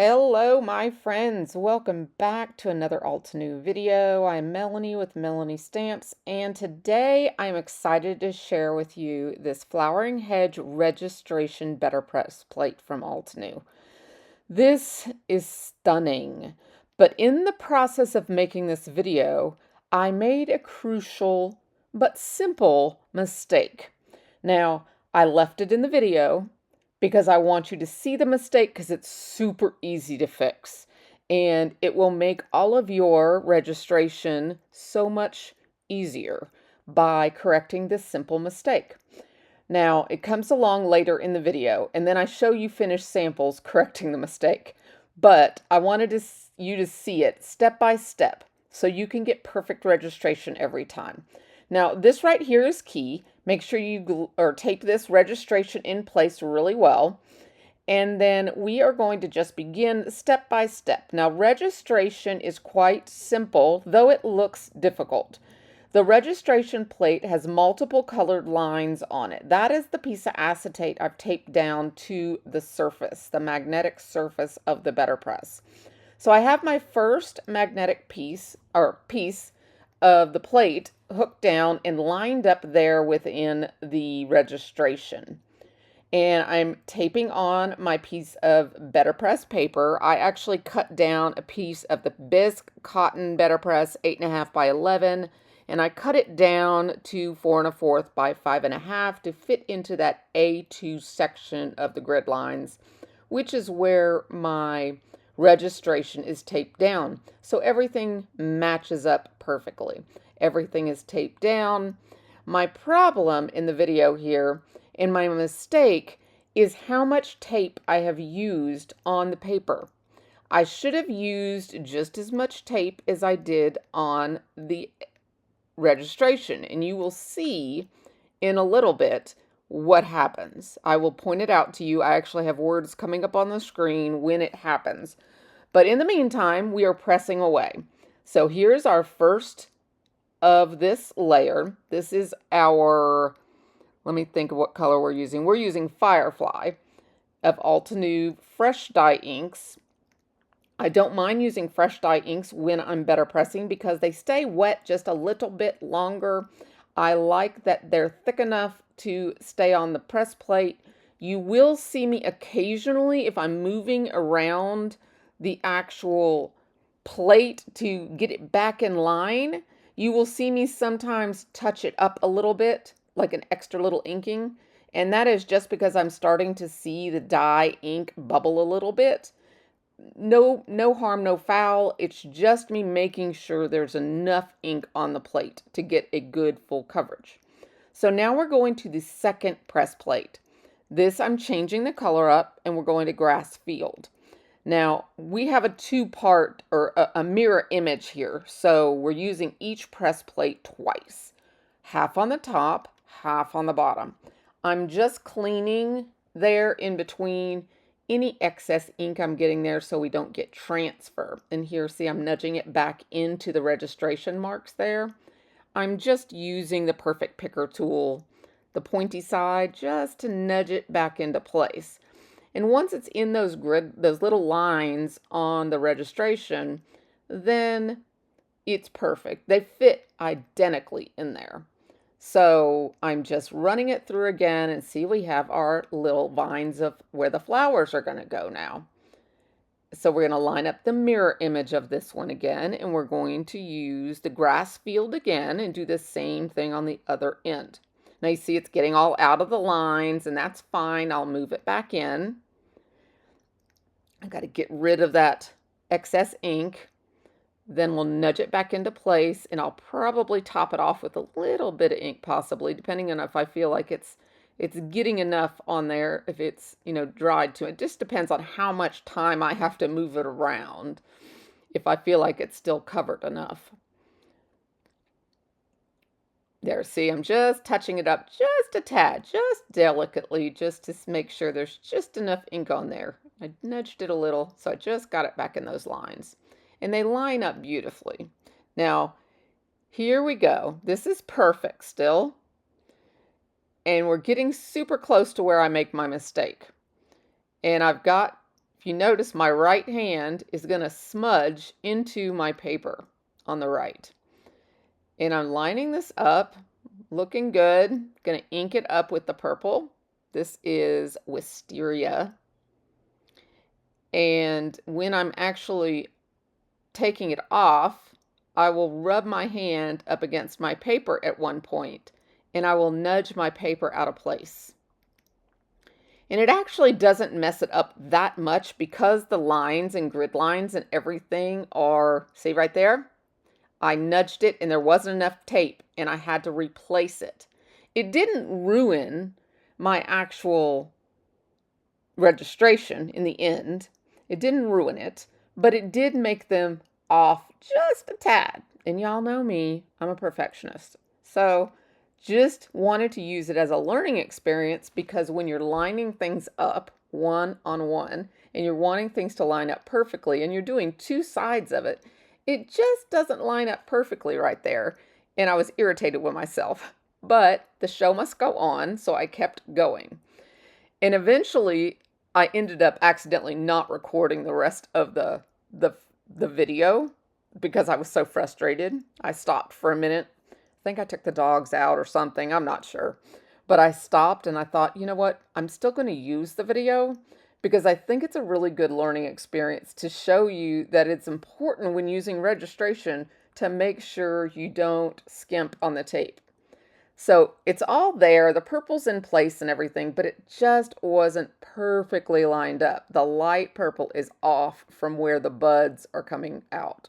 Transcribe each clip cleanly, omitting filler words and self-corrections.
Hello, my friends. Welcome back to another Altenew video. I'm Melanie with Melanie Stamps, and today I'm excited to share with you this Flowering Hedge registration BetterPress plate from Altenew. This is stunning, but in the process of making this video, I made a crucial but simple mistake. Now, I left it in the video because I want you to see the mistake because it's super easy to fix. And it will make all of your registration so much easier by correcting this simple mistake. Now, it comes along later in the video, and then I show you finished samples correcting the mistake. But I wanted you to see it step by step so you can get perfect registration every time. Now, this right here is key. Make sure you tape this registration in place really well. And then we are going to just begin step by step. Now, registration is quite simple, though it looks difficult. The registration plate has multiple colored lines on it. That is the piece of acetate I've taped down to the surface, the magnetic surface of the BetterPress. So I have my first magnetic piece of the plate hooked down and lined up there within the registration. And I'm taping on my piece of BetterPress paper. I actually cut down a piece of the bisque cotton BetterPress 8.5 by 11, and I cut it down to 4 1/4 by 5.5 to fit into that A2 section of the grid lines, which is where my registration is taped down. So everything matches up perfectly. Everything is taped down. My problem in the video here, and my mistake, is how much tape I have used on the paper. I should have used just as much tape as I did on the registration, and you will see in a little bit what happens. I will point it out to you. I actually have words coming up on the screen when it happens. But in the meantime, we are pressing away. So here's our first of this layer. This is our, let me think of what color we're using. We're using Firefly of Altenew Fresh Dye Inks. I don't mind using fresh dye inks when I'm better pressing because they stay wet just a little bit longer. I like that they're thick enough to stay on the press plate. You will see me occasionally, if I'm moving around the actual plate to get it back in line, you will see me sometimes touch it up a little bit, like an extra little inking. And that is just because I'm starting to see the dye ink bubble a little bit. No harm, no foul. It's just me making sure there's enough ink on the plate to get a good full coverage. So now we're going to the second press plate. This I'm changing the color up, and we're going to Grass Field. Now we have a two-part or a mirror image here. So we're using each press plate twice. Half on the top, half on the bottom. I'm just cleaning there in between any excess ink I'm getting there so we don't get transfer. And here, see, I'm nudging it back into the registration marks there. I'm just using the Perfect Picker tool, the pointy side, just to nudge it back into place. And once it's in those little lines on the registration, then it's perfect. They fit identically in there. So I'm just running it through again, and see, we have our little vines of where the flowers are going to go now. So we're going to line up the mirror image of this one again, and we're going to use the Grass Field again and do the same thing on the other end. Now you see it's getting all out of the lines, and that's fine. I'll move it back in. I've got to get rid of that excess ink. Then we'll nudge it back into place, and I'll probably top it off with a little bit of ink, possibly, depending on if I feel like it's getting enough on there, if it's, dried to it. It just depends on how much time I have to move it around, if I feel like it's still covered enough. There, see, I'm just touching it up just a tad, just delicately, just to make sure there's just enough ink on there. I nudged it a little, so I just got it back in those lines. And they line up beautifully. Now, here we go. This is perfect still. And we're getting super close to where I make my mistake. And I've got if you notice, my right hand is going to smudge into my paper on the right. And I'm lining this up, looking good. Going to ink it up with the purple. This is Wisteria. And when I'm actually taking it off, I will rub my hand up against my paper at one point, and I will nudge my paper out of place. And it actually doesn't mess it up that much because the lines and grid lines and everything are, see right there? I nudged it and there wasn't enough tape and I had to replace it. It didn't ruin my actual registration in the end. It didn't ruin it, but it did make them off just a tad. And y'all know me, I'm a perfectionist. So just wanted to use it as a learning experience, because when you're lining things up one on one and you're wanting things to line up perfectly and you're doing two sides of it, it just doesn't line up perfectly right there. And I was irritated with myself, but the show must go on. So I kept going. And eventually I ended up accidentally not recording the rest of the video because I was so frustrated. I stopped for a minute. I think I took the dogs out or something. I'm not sure. But I stopped and I thought, you know what? I'm still going to use the video because I think it's a really good learning experience to show you that it's important when using registration to make sure you don't skimp on the tape. So it's all there, the purple's in place and everything, but it just wasn't perfectly lined up. The light purple is off from where the buds are coming out.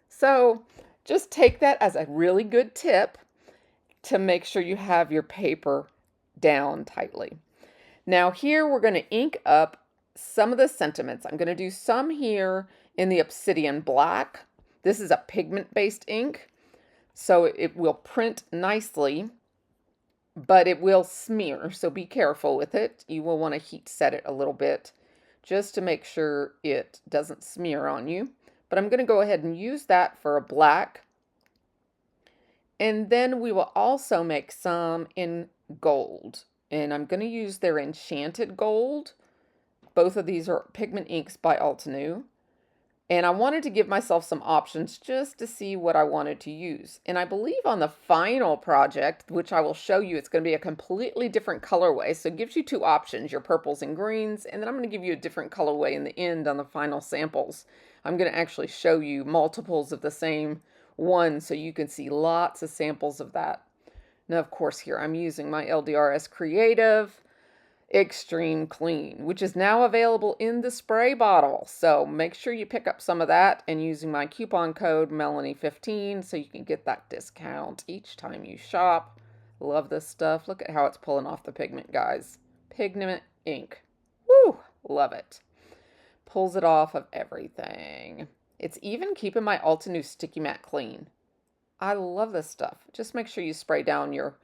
So just take that as a really good tip to make sure you have your paper down tightly. Now here we're going to ink up some of the sentiments. I'm going to do some here in the Obsidian Black. This is a pigment-based ink, so it will print nicely, but it will smear, so be careful with it. You will want to heat set it a little bit just to make sure it doesn't smear on you. But I'm going to go ahead and use that for a black. And then we will also make some in gold. And I'm going to use their Enchanted gold. Both of these are pigment inks by Altenew. And I wanted to give myself some options just to see what I wanted to use. And I believe on the final project, which I will show you, it's going to be a completely different colorway. So it gives you two options, your purples and greens. And then I'm going to give you a different colorway in the end on the final samples. I'm going to actually show you multiples of the same one so you can see lots of samples of that. Now, of course, here I'm using my LDRS Creative Extreme Clean, which is now available in the spray bottle. So make sure you pick up some of that and using my coupon code Melanie15 so you can get that discount each time you shop. Love this stuff. Look at how it's pulling off the pigment, guys. Pigment ink. Woo! Love it. Pulls it off of everything. It's even keeping my Altenew sticky mat clean. I love this stuff. Just make sure you spray down your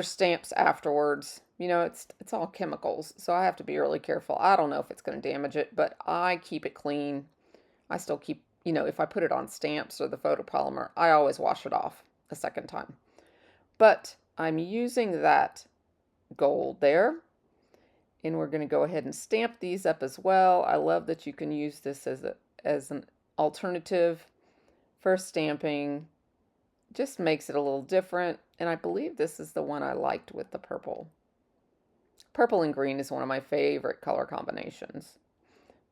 stamps afterwards. You know, it's all chemicals, so I have to be really careful. I don't know if it's going to damage it, but I keep it clean. I still keep, you know, if I put it on stamps or the photopolymer, I always wash it off a second time. But I'm using that gold there, and we're going to go ahead and stamp these up as well. I love that you can use this as an alternative for stamping. Just makes it a little different, and I believe this is the one I liked with the purple. Purple and green is one of my favorite color combinations.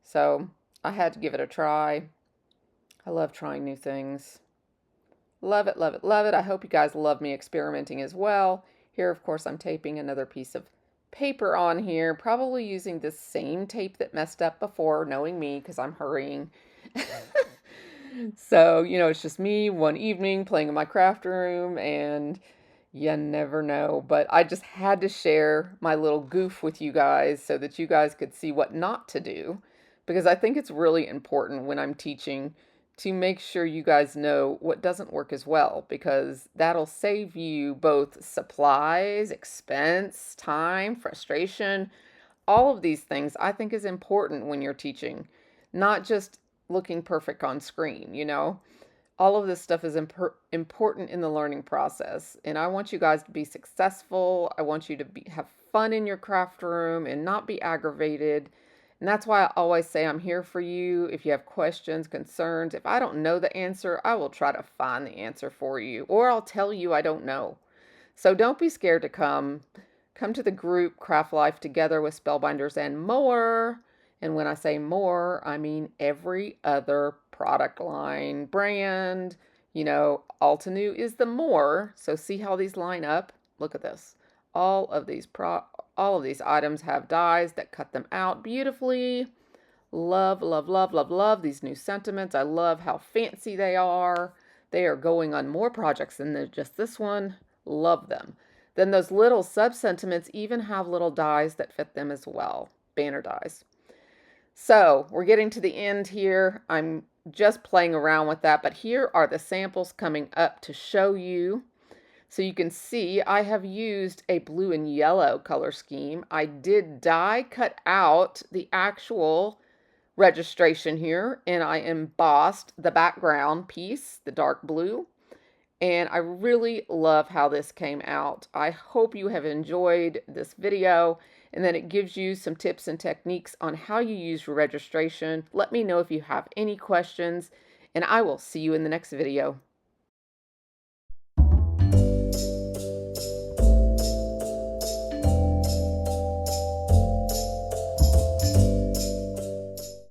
So I had to give it a try. I love trying new things. Love it, love it, love it. I hope you guys love me experimenting as well. Here, of course, I'm taping another piece of paper on here, probably using this same tape that messed up before, knowing me because I'm hurrying. So, you know, it's just me one evening playing in my craft room, and you never know. But I just had to share my little goof with you guys so that you guys could see what not to do, because I think it's really important when I'm teaching to make sure you guys know what doesn't work as well, because that'll save you both supplies, expense, time, frustration. All of these things I think is important when you're teaching, not just looking perfect on screen, you know. All of this stuff is important in the learning process, and I want you guys to be successful. I want you to have fun in your craft room and not be aggravated And that's why I always say I'm here for you. If you have questions, concerns, if I don't know the answer, I will try to find the answer for you, or I'll tell you I don't know. So don't be scared to come. Come to the group Craft Life Together with Spellbinders and more. And when I say more, I mean every other product line, brand. You know, Altenew is the more. So see how these line up? Look at this. All of these items have dies that cut them out beautifully. Love, love, love, love, love these new sentiments. I love how fancy they are. They are going on more projects than just this one. Love them. Then those little sub-sentiments even have little dies that fit them as well. Banner dies. So we're getting to the end here. I'm just playing around with that, but here are the samples coming up to show you. So you can see I have used a blue and yellow color scheme. I did die cut out the actual registration here, and I embossed the background piece, the dark blue. And I really love how this came out. I hope you have enjoyed this video and that it gives you some tips and techniques on how you use your registration. Let me know if you have any questions, and I will see you in the next video.